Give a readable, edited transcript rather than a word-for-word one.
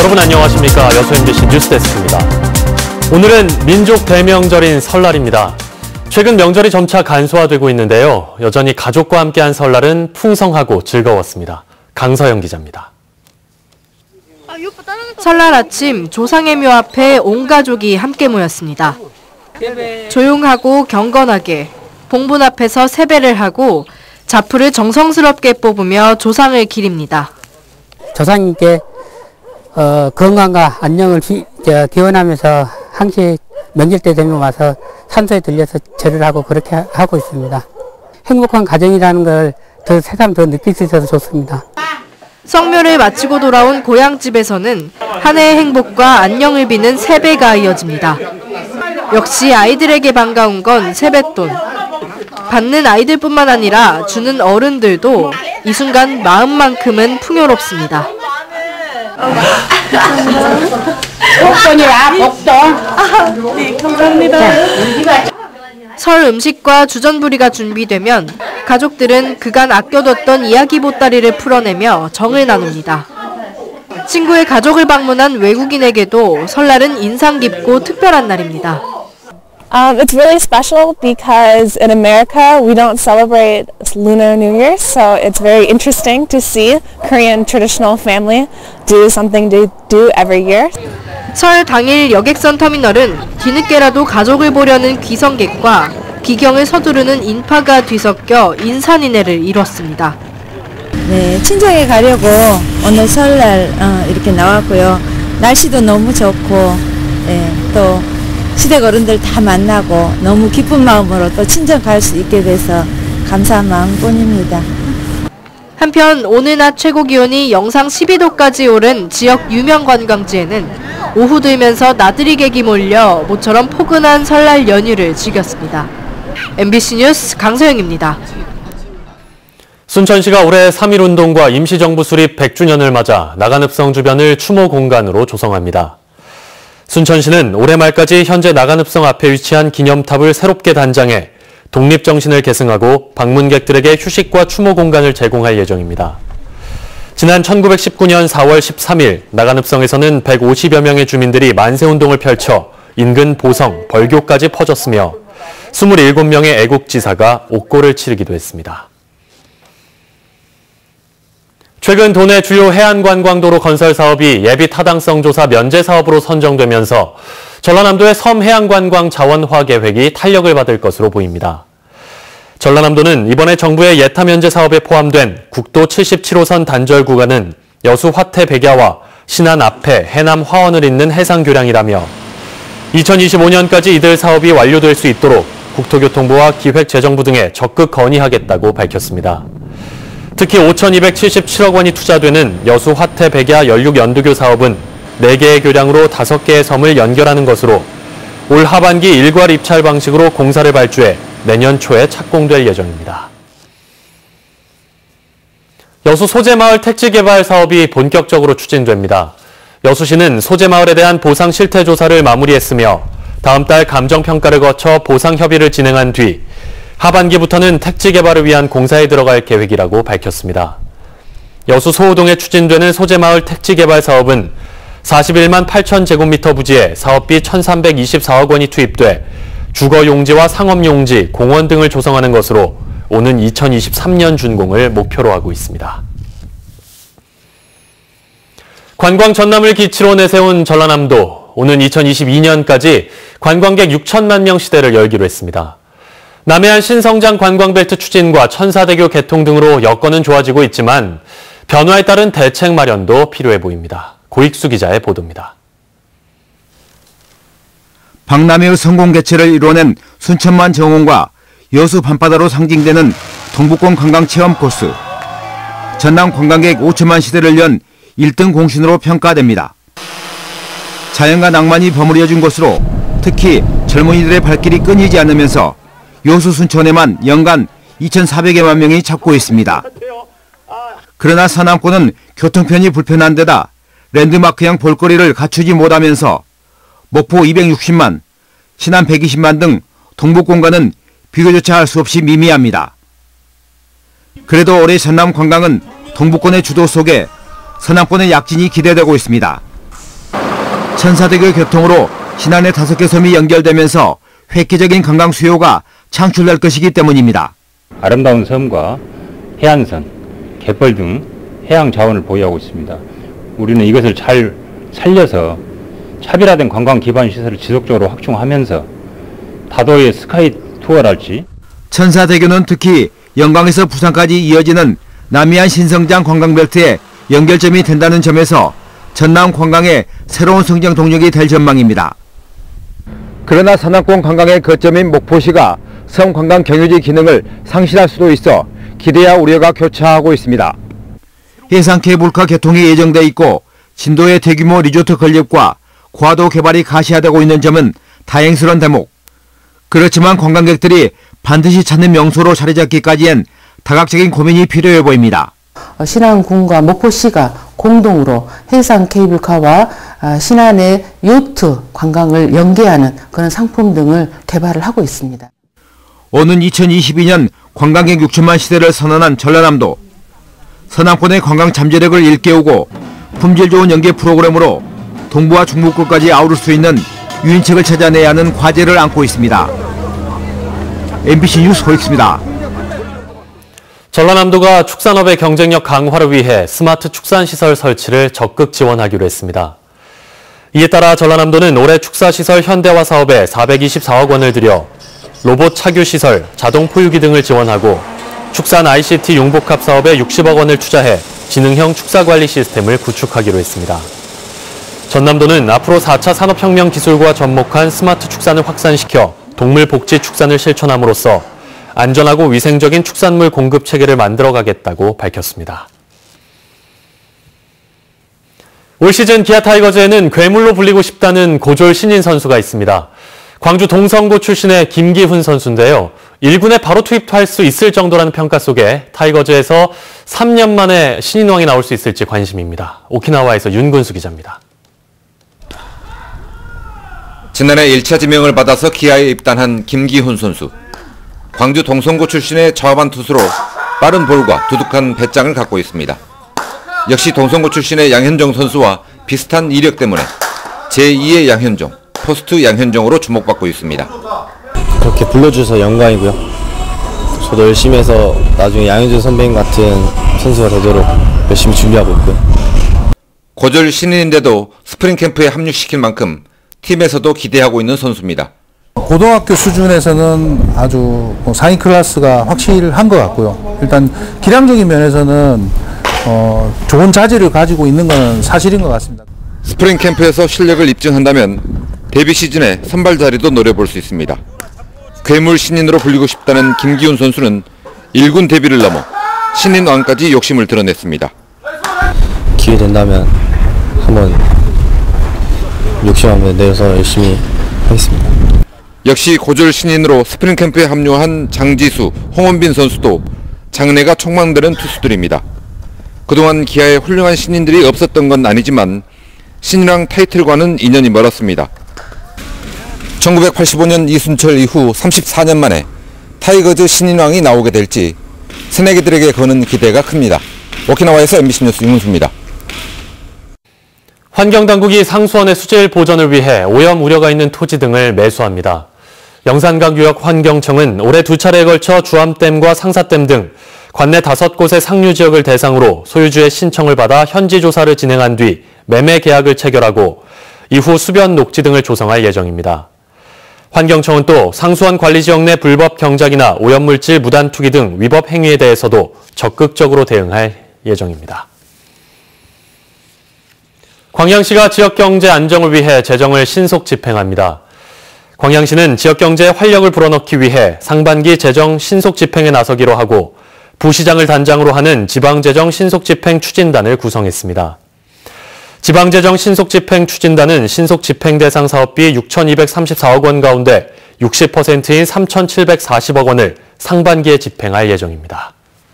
여러분 안녕하십니까. 여수 MBC 뉴스데스크입니다. 오늘은 민족 대명절인 설날입니다. 최근 명절이 점차 간소화되고 있는데요. 여전히 가족과 함께한 설날은 풍성하고 즐거웠습니다. 강서영 기자입니다. 설날 아침 조상의 묘 앞에 온 가족이 함께 모였습니다. 조용하고 경건하게 봉분 앞에서 세배를 하고 자풀을 정성스럽게 뽑으며 조상을 기립니다. 조상님께 건강과 안녕을 기원하면서 항시 명절 때 되면 와서 산소에 들려서 절을 하고 그렇게 하고 있습니다. 행복한 가정이라는 걸 새삼 더 느낄 수 있어서 좋습니다. 성묘를 마치고 돌아온 고향집에서는 한 해의 행복과 안녕을 비는 세배가 이어집니다. 역시 아이들에게 반가운 건 세뱃돈. 받는 아이들뿐만 아니라 주는 어른들도 이 순간 마음만큼은 풍요롭습니다. 복돈이야, 복돈. 네, 감사합니다. 설 음식과 주전부리가 준비되면 가족들은 그간 아껴뒀던 이야기 보따리를 풀어내며 정을 나눕니다. 친구의 가족을 방문한 외국인에게도 설날은 인상 깊고 특별한 날입니다. It's really special because in America we don't celebrate Lunar New Year, so it's very interesting to see Korean traditional family do something they do every year. 설 당일 여객선 터미널은 뒤늦게라도 가족을 보려는 귀성객과 기경을 서두르는 인파가 뒤섞여 인산인해를 이뤘습니다. 네, 친정에 가려고 오늘 설날 이렇게 나왔고요. 날씨도 너무 좋고 또 시댁 어른들 다 만나고 너무 기쁜 마음으로 또 친정 갈 수 있게 돼서 감사한 마음뿐입니다. 한편 오늘 낮 최고 기온이 영상 12도까지 오른 지역 유명 관광지에는 오후 들면서 나들이 객이 몰려 모처럼 포근한 설날 연휴를 즐겼습니다. MBC 뉴스 강서영입니다. 순천시가 올해 3.1운동과 임시정부 수립 100주년을 맞아 나간읍성 주변을 추모 공간으로 조성합니다. 순천시는 올해 말까지 현재 나간읍성 앞에 위치한 기념탑을 새롭게 단장해 독립정신을 계승하고 방문객들에게 휴식과 추모 공간을 제공할 예정입니다. 지난 1919년 4월 13일 나간읍성에서는 150여 명의 주민들이 만세운동을 펼쳐 인근 보성, 벌교까지 퍼졌으며 27명의 애국지사가 옥고를 치르기도 했습니다. 최근 도내 주요 해안관광도로 건설 사업이 예비 타당성 조사 면제 사업으로 선정되면서 전라남도의 섬 해안관광 자원화 계획이 탄력을 받을 것으로 보입니다. 전라남도는 이번에 정부의 예타 면제 사업에 포함된 국도 77호선 단절 구간은 여수 화태 백야와 신안 앞에 해남 화원을 잇는 해상교량이라며 2025년까지 이들 사업이 완료될 수 있도록 국토교통부와 기획재정부 등에 적극 건의하겠다고 밝혔습니다. 특히 5,277억 원이 투자되는 여수 화태 백야 연륙연두교 사업은 4개의 교량으로 5개의 섬을 연결하는 것으로 올 하반기 일괄 입찰 방식으로 공사를 발주해 내년 초에 착공될 예정입니다. 여수 소재마을 택지개발 사업이 본격적으로 추진됩니다. 여수시는 소재마을에 대한 보상 실태 조사를 마무리했으며 다음 달 감정평가를 거쳐 보상 협의를 진행한 뒤 하반기부터는 택지 개발을 위한 공사에 들어갈 계획이라고 밝혔습니다. 여수 소호동에 추진되는 소재마을 택지 개발 사업은 41만 8천 제곱미터 부지에 사업비 1,324억 원이 투입돼 주거용지와 상업용지, 공원 등을 조성하는 것으로 오는 2023년 준공을 목표로 하고 있습니다. 관광 전남을 기치로 내세운 전라남도, 오는 2022년까지 관광객 6천만 명 시대를 열기로 했습니다. 남해안 신성장 관광벨트 추진과 천사대교 개통 등으로 여건은 좋아지고 있지만 변화에 따른 대책 마련도 필요해 보입니다. 고익수 기자의 보도입니다. 박람회의 성공 개최를 이뤄낸 순천만 정원과 여수 밤바다로 상징되는 동북권 관광체험 코스. 전남 관광객 5천만 시대를 연 1등 공신으로 평가됩니다. 자연과 낭만이 버무려진 곳으로 특히 젊은이들의 발길이 끊이지 않으면서 여수 순천에만 연간 2,400여만 명이 찾고 있습니다. 그러나 서남권은 교통편이 불편한 데다 랜드마크형 볼거리를 갖추지 못하면서 목포 260만, 신안 120만 등 동북권과는 비교조차 할 수 없이 미미합니다. 그래도 올해 전남 관광은 동북권의 주도 속에 서남권의 약진이 기대되고 있습니다. 천사대교 교통으로 신안의 5개 섬이 연결되면서 획기적인 관광 수요가 창출될 것이기 때문입니다. 아름다운 섬과 해안선, 갯벌 등 해양 자원을 보유하고 있습니다. 우리는 이것을 잘 살려서 차별화된 관광 기반 시설을 지속적으로 확충하면서 다도의 스카이 투어랄지 천사대교는 특히 영광에서 부산까지 이어지는 남해안 신성장 관광벨트의 연결점이 된다는 점에서 전남 관광의 새로운 성장 동력이 될 전망입니다. 그러나 서남권 관광의 거점인 목포시가 섬 관광 경유지 기능을 상실할 수도 있어 기대와 우려가 교차하고 있습니다. 해상 케이블카 개통이 예정돼 있고 진도의 대규모 리조트 건립과 과도 개발이 가시화되고 있는 점은 다행스러운 대목. 그렇지만 관광객들이 반드시 찾는 명소로 자리 잡기까지엔 다각적인 고민이 필요해 보입니다. 신안군과 목포시가 공동으로 해상 케이블카와 신안의 요트 관광을 연계하는 그런 상품 등을 개발을 하고 있습니다. 오는 2022년 관광객 6천만 시대를 선언한 전라남도. 서남권의 관광 잠재력을 일깨우고 품질 좋은 연계 프로그램으로 동부와 중부권까지 아우를 수 있는 유인책을 찾아내야 하는 과제를 안고 있습니다. MBC 뉴스 호익수입니다. 전라남도가 축산업의 경쟁력 강화를 위해 스마트 축산시설 설치를 적극 지원하기로 했습니다. 이에 따라 전라남도는 올해 축사시설 현대화 사업에 424억 원을 들여 로봇 착유시설, 자동 포유기 등을 지원하고 축산 ICT 융복합 사업에 60억 원을 투자해 지능형 축사관리 시스템을 구축하기로 했습니다. 전남도는 앞으로 4차 산업혁명 기술과 접목한 스마트 축산을 확산시켜 동물 복지 축산을 실천함으로써 안전하고 위생적인 축산물 공급 체계를 만들어가겠다고 밝혔습니다. 올 시즌 기아 타이거즈에는 괴물로 불리고 싶다는 고졸 신인 선수가 있습니다. 광주 동성고 출신의 김기훈 선수인데요. 1군에 바로 투입할 수 있을 정도라는 평가 속에 타이거즈에서 3년 만에 신인왕이 나올 수 있을지 관심입니다. 오키나와에서 윤근수 기자입니다. 지난해 1차 지명을 받아서 기아에 입단한 김기훈 선수. 광주 동성고 출신의 좌완 투수로 빠른 볼과 두둑한 배짱을 갖고 있습니다. 역시 동성고 출신의 양현종 선수와 비슷한 이력 때문에 제2의 양현종, 포스트 양현종으로 주목받고 있습니다. 그렇게 불러주셔서 영광이고요. 저도 열심히 해서 나중에 양현종 선배님 같은 선수가 되도록 열심히 준비하고 있고요. 고졸 신인인데도 스프링 캠프에 합류시킬 만큼 팀에서도 기대하고 있는 선수입니다. 고등학교 수준에서는 아주 상위 클래스가 확실한 것 같고요. 일단 기량적인 면에서는 좋은 자질을 가지고 있는 건 사실인 것 같습니다. 스프링 캠프에서 실력을 입증한다면 데뷔 시즌에 선발 자리도 노려볼 수 있습니다. 괴물 신인으로 불리고 싶다는 김기훈 선수는 1군 데뷔를 넘어 신인왕까지 욕심을 드러냈습니다. 기회 된다면 한번 욕심 한번 내서 열심히 하겠습니다. 역시 고졸 신인으로 스프링 캠프에 합류한 장지수, 홍원빈 선수도 장래가 촉망되는 투수들입니다. 그동안 기아에 훌륭한 신인들이 없었던 건 아니지만 신인왕 타이틀과는 인연이 멀었습니다. 1985년 이순철 이후 34년 만에 타이거즈 신인왕이 나오게 될지 새내기들에게 거는 기대가 큽니다. 오키나와에서 MBC 뉴스 윤문수입니다. 환경당국이 상수원의 수질 보전을 위해 오염 우려가 있는 토지 등을 매수합니다. 영산강유역환경청은 올해 2차례에 걸쳐 주암댐과 상사댐 등 관내 5곳의 상류 지역을 대상으로 소유주의 신청을 받아 현지 조사를 진행한 뒤 매매 계약을 체결하고 이후 수변 녹지 등을 조성할 예정입니다. 환경청은 또 상수원 관리지역 내 불법 경작이나 오염물질 무단 투기 등 위법 행위에 대해서도 적극적으로 대응할 예정입니다. 광양시가 지역경제 안정을 위해 재정을 신속 집행합니다. 광양시는 지역경제에 활력을 불어넣기 위해 상반기 재정 신속 집행에 나서기로 하고 부시장을 단장으로 하는 지방재정 신속 집행 추진단을 구성했습니다. 지방재정 신속 집행 추진단은 신속 집행 대상 사업비 6,234억 원 가운데 60%인 3,740억 원을 상반기에 집행할 예정입니다.